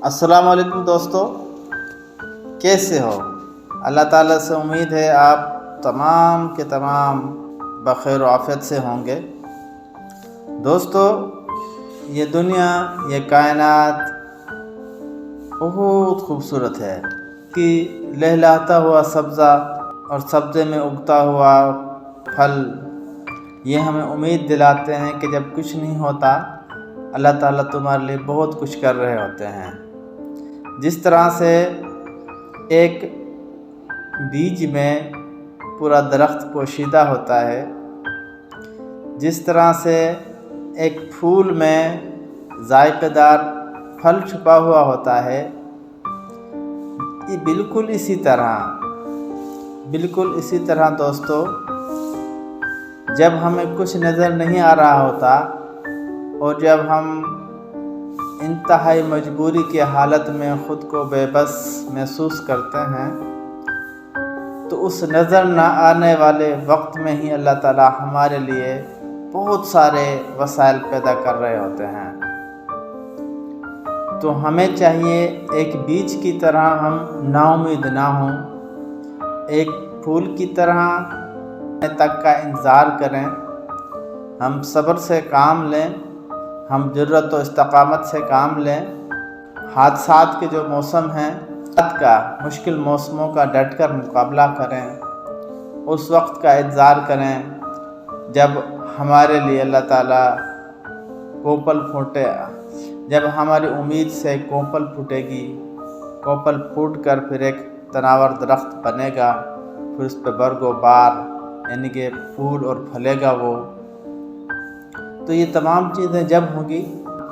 अस्सलाम वालेकुम दोस्तों, कैसे हो? अल्लाह ताला से उम्मीद है आप तमाम के तमाम बखैर व आफियत से होंगे। दोस्तों, ये दुनिया, ये कायनात बहुत खूबसूरत है कि लहलहाता हुआ सब्ज़ा और सब्ज़े में उगता हुआ फल, ये हमें उम्मीद दिलाते हैं कि जब कुछ नहीं होता, अल्लाह ताला तुम्हारे लिए बहुत कुछ कर रहे होते हैं। जिस तरह से एक बीज में पूरा दरख्त पोशीदा होता है, जिस तरह से एक फूल में जायकेदार फल छुपा हुआ होता है, ये बिल्कुल इसी तरह दोस्तों, जब हमें कुछ नज़र नहीं आ रहा होता और जब हम इंतहाई मजबूरी की हालत में ख़ुद को बेबस महसूस करते हैं, तो उस नज़र न आने वाले वक्त में ही अल्लाह ताला हमारे लिए बहुत सारे वसाइल पैदा कर रहे होते हैं। तो हमें चाहिए एक बीज की तरह हम नाउम्मीद ना हों, एक फूल की तरह तक का इंतज़ार करें, हम सब्र से काम लें, हम जुर्रत व इस्तकामत से काम लें। हादसात के जो मौसम हैं, का मुश्किल मौसमों का डट कर मुकाबला करें, उस वक्त का इंतज़ार करें जब हमारे लिए अल्लाह ताला कोपल फूटे, जब हमारी उम्मीद से कोपल फूटेगी, कोपल फूट कर फिर एक तनावर दरख्त बनेगा, फिर उस पर बरगो बार यानी कि फूल और फलेगा वो। तो ये तमाम चीज़ें जब होंगी,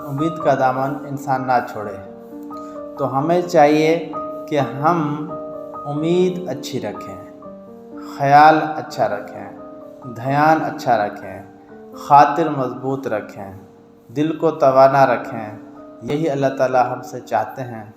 उम्मीद का दामन इंसान ना छोड़े। तो हमें चाहिए कि हम उम्मीद अच्छी रखें, ख़याल अच्छा रखें, ध्यान अच्छा रखें, खातिर मजबूत रखें, दिल को तवाना रखें। यही अल्लाह ताला हमसे चाहते हैं।